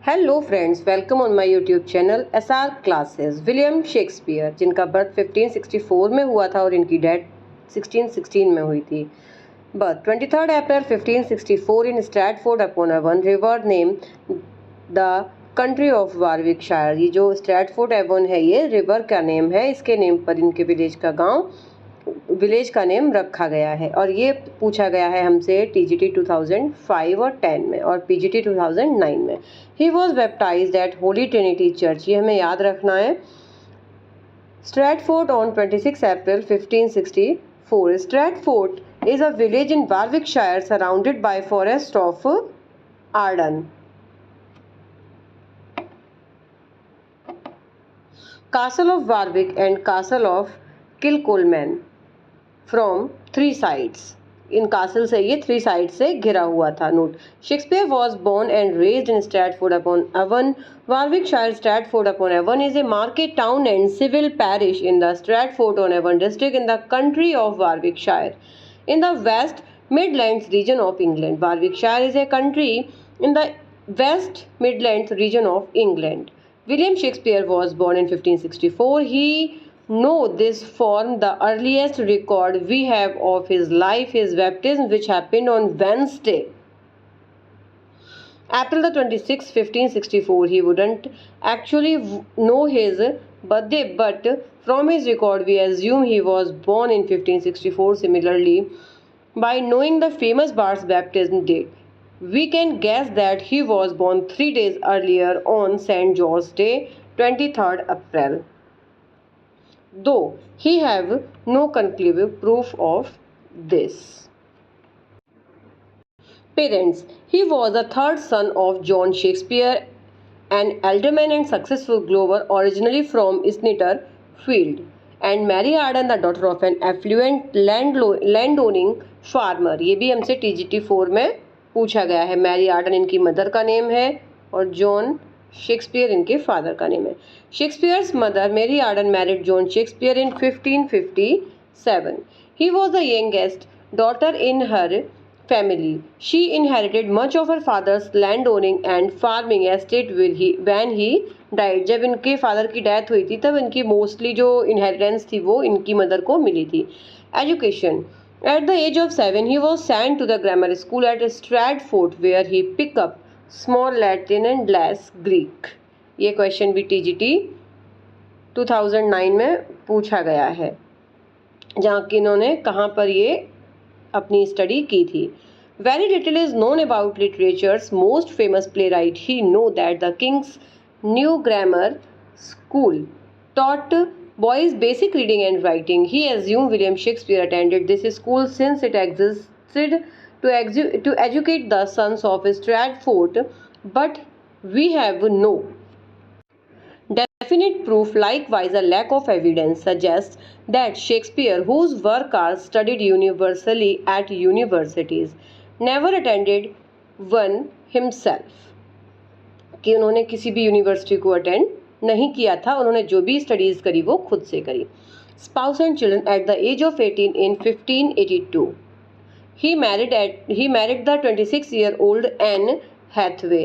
Hello friends, welcome on my YouTube channel SR classes. William Shakespeare, जिनका birth 1564 में हुआ था और इनकी डेथ 1616 में हुई थी। Birth 23 April 1564 in Stratford upon Avon, river name the country of Warwickshire. ये जो स्ट्रैटफोर्ड एवन है ये रिवर का नेम है, इसके नेम पर इनके विलेज का नेम रखा गया है। और ये पूछा गया है हमसे टीजीटी 2005 और 10 में और पीजीटी 2009 में। He was baptized at Holy Trinity Church, ये हमें याद रखना है। Stratford on 26 April 1564। Stratford is a village in Warwickshire surrounded by forest of Arden. Castle of Warwick and Castle of Kilcolman from 3 sides. इन castle से ये 3 side से घिरा हुआ था। Note, Shakespeare was born and raised in Stratford upon Avon, Warwickshire. Stratford upon Avon is a market town and civil parish in the Stratford on Avon district in the country of Warwickshire in the West Midlands region of England. Warwickshire is a country in the West Midlands region of England. William Shakespeare was born in 1564. He know this form the earliest record we have of his life, his baptism, which happened on Wednesday, April the 26th, 1564. He wouldn't actually know his birthday, but from his record we assume he was born in 1564. Similarly, by knowing the famous bard's baptism date, we can guess that he was born 3 days earlier on St. George's Day, 23rd April. Though he have no conclusive proof of this. Parents. He was the third son of John Shakespeare, an alderman and successful glover originally from Snitterfield, and Mary Arden, the daughter of an affluent landowning farmer. ये भी हमसे TGT 4 में पूछा गया है। Mary Arden इनकी mother का name है और जॉन शेक्सपियर इनके फादर का नेम है। Shakespeare's mother Mary Arden married John Shakespeare in 1557. He was the youngest daughter in her family. She inherited much of her father's landowning and farming estate when he died. जब इनके father की death हुई थी तब इनकी mostly जो inheritance थी वो इनकी मदर को मिली थी। Education. At the age of 7, he was sent to the grammar school at Stratford, where he picked up small Latin and less Greek. ये क्वेश्चन भी TGT 2009 में पूछा गया है, जहाँ कि इन्होंने कहाँ पर ये अपनी स्टडी की थी। Very little is known about literature's most famous playwright. He know that the King's New Grammar School taught boys basic reading and writing. He assumed William Shakespeare attended this school since it existed to educate the sons of Stratford, but we have no definite proof. Likewise, a lack of evidence suggests that Shakespeare, whose work are studied universally at universities, never attended one himself. कि उन्होंने किसी भी university को attend नहीं किया था, उन्होंने जो भी स्टडीज़ करी वो खुद से करी। Spouse and children. At the age of 18 in 1582, he married the 26-year-old Anne Hathaway,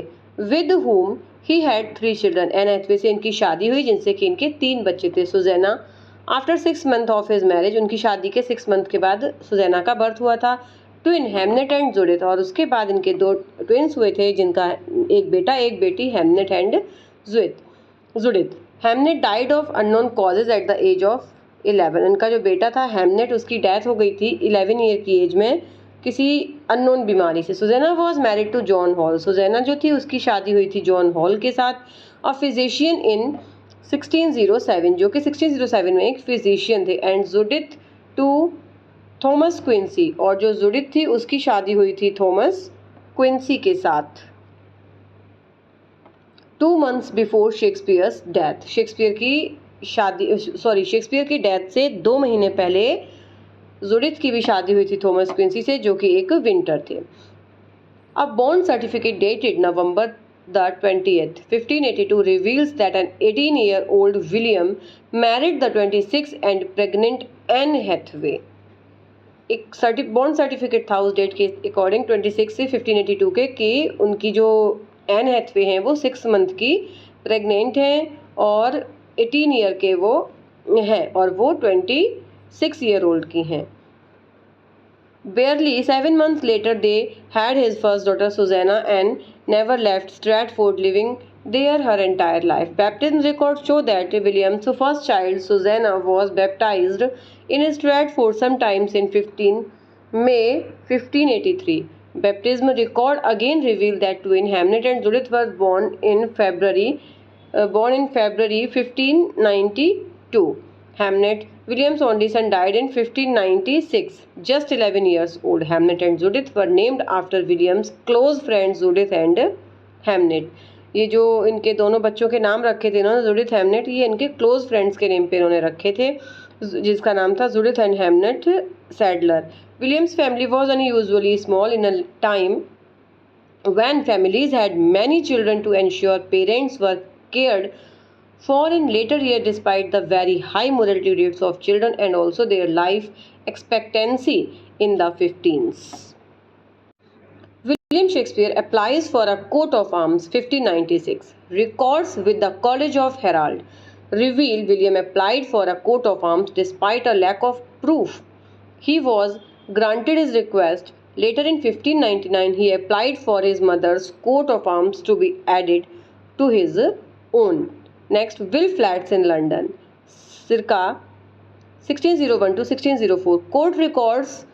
with whom he had 3 children. Anne Hathaway से इनकी शादी हुई जिनसे कि इनके 3 बच्चे थे। Susanna. After 6 months of his marriage, उनकी शादी के 6 month के बाद सुजैना का बर्थ हुआ था। ट्विन हेमनेट एंड जुडिथ, और उसके बाद इनके 2 ट्विंस हुए थे जिनका एक बेटा एक बेटी, Hamnet and Judith. Hamnet died of unknown causes at the age of 11. इनका जो बेटा था हेमनेट, उसकी डेथ हो गई थी 11 ईयर की एज में किसी अननोन बीमारी से। Susanna was married to John Hall. Susanna जो थी उसकी शादी हुई थी जॉन हॉल के साथ, अ फिजिशियन इन 1607, जो कि 1607 में एक फिजिशियन थे। And Judith to Thomas Quiney, और जो जुडिथ थी उसकी शादी हुई थी थॉमस क्विंसी के साथ 2 months before Shakespeare's death. Shakespeare की डेथ से 2 महीने पहले जुडिथ की भी शादी हुई थी थॉमस क्विंसी से, जो कि एक विंटर थे. A born certificate dated November the 20th, 1582 reveals that an 18-year-old William married the 26th and pregnant Anne Hathaway. एक बॉर्न सर्टिफिकेट था उस डेट के अकॉर्डिंग 26 से 1582 के कि उनकी जो एन हैथवे हैं वो 6 मंथ की प्रेग्नेंट हैं और 18 ईयर के वो हैं और वो 26 ईयर ओल्ड की हैं. Barely 7 months later, they had his first daughter Susanna and never left Stratford, living there her entire life. Baptism records show that William's first child, Susanna, was baptized in Stratford sometimes in 15 May 1583. Baptism record again reveal that twin Hamnet and Judith were born in February 1592. Hamnet, William's only son, died in 1596, just 11 years old. Hamnet and Judith were named after William's close friends Judith and Hamnet. ये जो इनके दोनों बच्चों के नाम रखे थे इन्होंने जुडिथ हेमनेट, ये इनके क्लोज फ्रेंड्स के नेम पे इन्होंने रखे थे, जिसका नाम था Judith and Hamnet Sadler. Williams family was unusually small in a time when families had many children to ensure parents were cared for in later years despite the very high mortality rates of children and also their life expectancy in the 15s. William Shakespeare applies for a coat of arms 1596. Records with the College of Herald reveal William applied for a coat of arms despite a lack of proof. He was granted his request. Later in 1599 he applied for his mother's coat of arms to be added to his own. Next, Will Flats in London, circa 1601 to 1604. Court records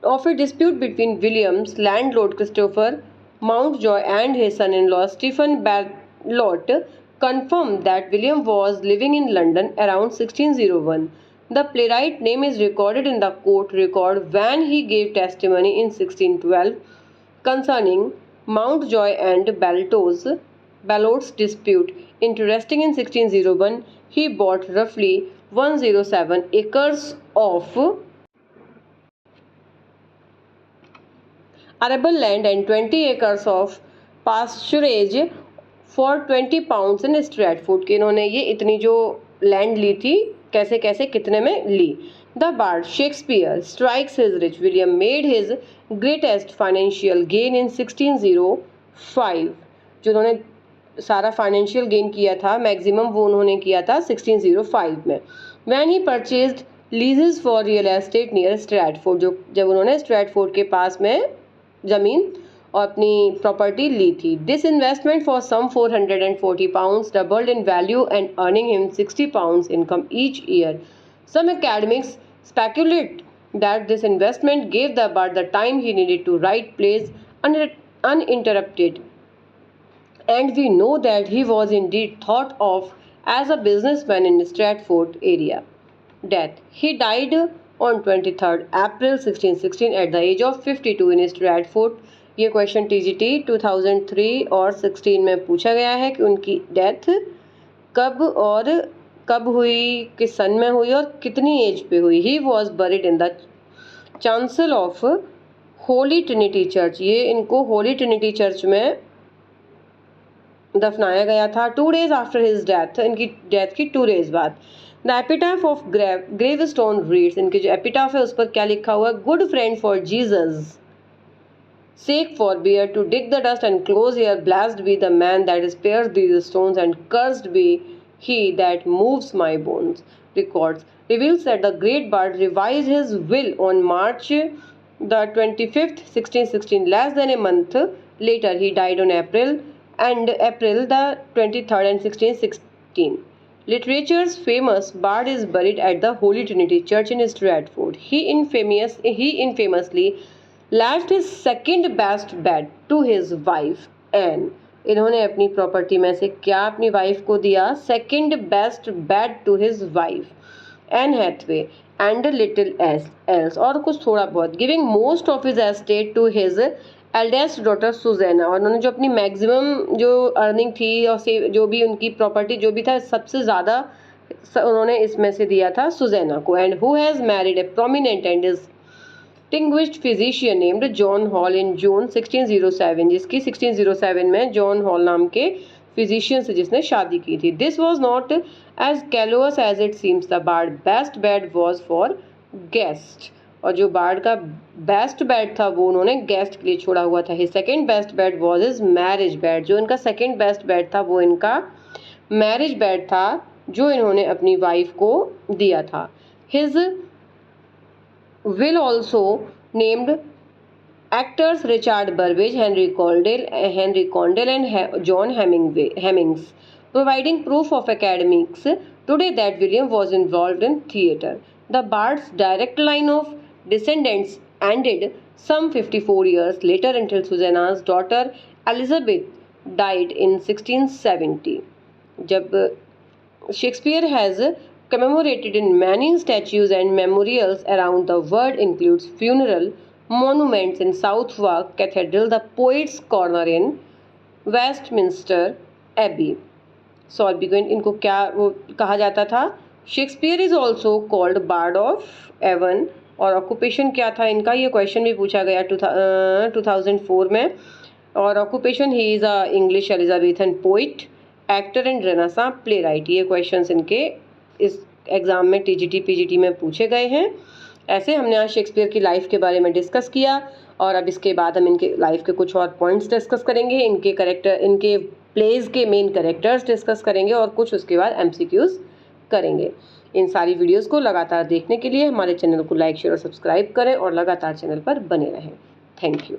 of a dispute between William's landlord Christopher Mountjoy and his son-in-law Stephen Ballot confirm that William was living in London around 1601. The playwright name is recorded in the court record when he gave testimony in 1612 concerning Mountjoy and Ballot's dispute. Interesting, in 1601 he bought roughly 107 acres of arable land and 20 acres of pasturage for 20 pounds in Stratford. कि इन्होंने ये इतनी जो land ली थी कैसे कैसे कितने में ली. The bard Shakespeare strikes his rich. William made his greatest financial gain in 1605. जो उन्होंने सारा फाइनेंशियल गेन किया था मैक्सिमम वो उन्होंने किया था 1605 में. When he purchased leases for real estate near Stratford, जो जब उन्होंने स्ट्रैटफोर्ड के पास में ज़मीन और अपनी प्रॉपर्टी ली थी. This investment for some 440 pounds doubled in value and earning him 60 pounds income each year. Some academics speculate that this investment gave the bard the time he needed to write plays uninterrupted, and we know that he was indeed thought of as a businessman in Stratford area. Death. He died on 23rd April 1616 at the age of 52 in Stratford. ये question TGT 2003 और 16 में पूछा गया है कि उनकी death कब हुई, किस सन में हुई और कितनी एज पे हुई. He was buried in the chancel of Holy Trinity Church. ये इनको होली ट्रिनिटी चर्च में दफनाया गया था. 2 days आफ्टर हिज डेथ, इनकी डेथ की 2 days बाद. The epitaph of grave stone reads, इनके जो एपिटाफ है उस पर क्या लिखा हुआ है. Good friend for Jesus, sake forbear to dig the dust and close here, blessed be the man that spares these stones, and cursed be he that moves my bones. Records reveals that the great bard revised his will on March the 25th 1616. Less than a month later he died on April the 23rd and 1616. Literature's famous bard is buried at the Holy Trinity Church in Stratford. He infamously left his second best bed to his wife Anne. इन्होंने अपनी property में से क्या अपनी wife को दिया. Second best bed to his wife Anne Hathaway and little else, और कुछ थोड़ा बहुत. Giving most of his estate to his eldest daughter Susanna, और उन्होंने जो अपनी मैक्सिमम जो अर्निंग थी और जो भी उनकी प्रॉपर्टी जो भी था सबसे ज़्यादा उन्होंने इसमें से दिया था सुजैना को. And who has married A prominent and distinguished physician named John Hall in June 1607, जिसकी 1607 में जॉन हॉल नाम के फिजिशियन से जिसने शादी की थी. This was not as callous as it seems. The best bed was for guests और जो बार्ड का बेस्ट बेड था वो उन्होंने गेस्ट के लिए छोड़ा हुआ था। His second best bed was his marriage bed. जो इनका सेकेंड बेस्ट बेड था वो इनका मैरिज बेड था जो इन्होंने अपनी वाइफ को दिया था। His will also named actors Richard Burbage, Henry Condell and John Hemmings, providing proof of academics today that William was involved in theatre. The Bard's direct line of descendants ended some 54 years later until Susanna's daughter Elizabeth died in 1670. जब Shakespeare has commemorated in many statues and memorials around the world, includes funeral monuments in Southwark Cathedral, the Poets' Corner in Westminster Abbey. सॉल्बिगन इनको क्या वो कहा जाता था? Shakespeare is also called Bard of Avon. और occupation क्या था इनका? ये क्वेश्चन भी पूछा गया 2004 में। और occupation he is a English Elizabethan poet, actor and renaissance play right. ये क्वेश्चंस इनके इस एग्ज़ाम में टीजीटी पीजीटी में पूछे गए हैं। ऐसे हमने आज शेक्सपियर की लाइफ के बारे में डिस्कस किया और अब इसके बाद हम इनके लाइफ के कुछ और पॉइंट्स डिस्कस करेंगे, इनके प्लेज के मेन कैरेक्टर्स डिस्कस करेंगे और कुछ उसके बाद एमसीक्यूज करेंगे। इन सारी वीडियोस को लगातार देखने के लिए हमारे चैनल को लाइक शेयर और सब्सक्राइब करें और लगातार चैनल पर बने रहें। Thank you.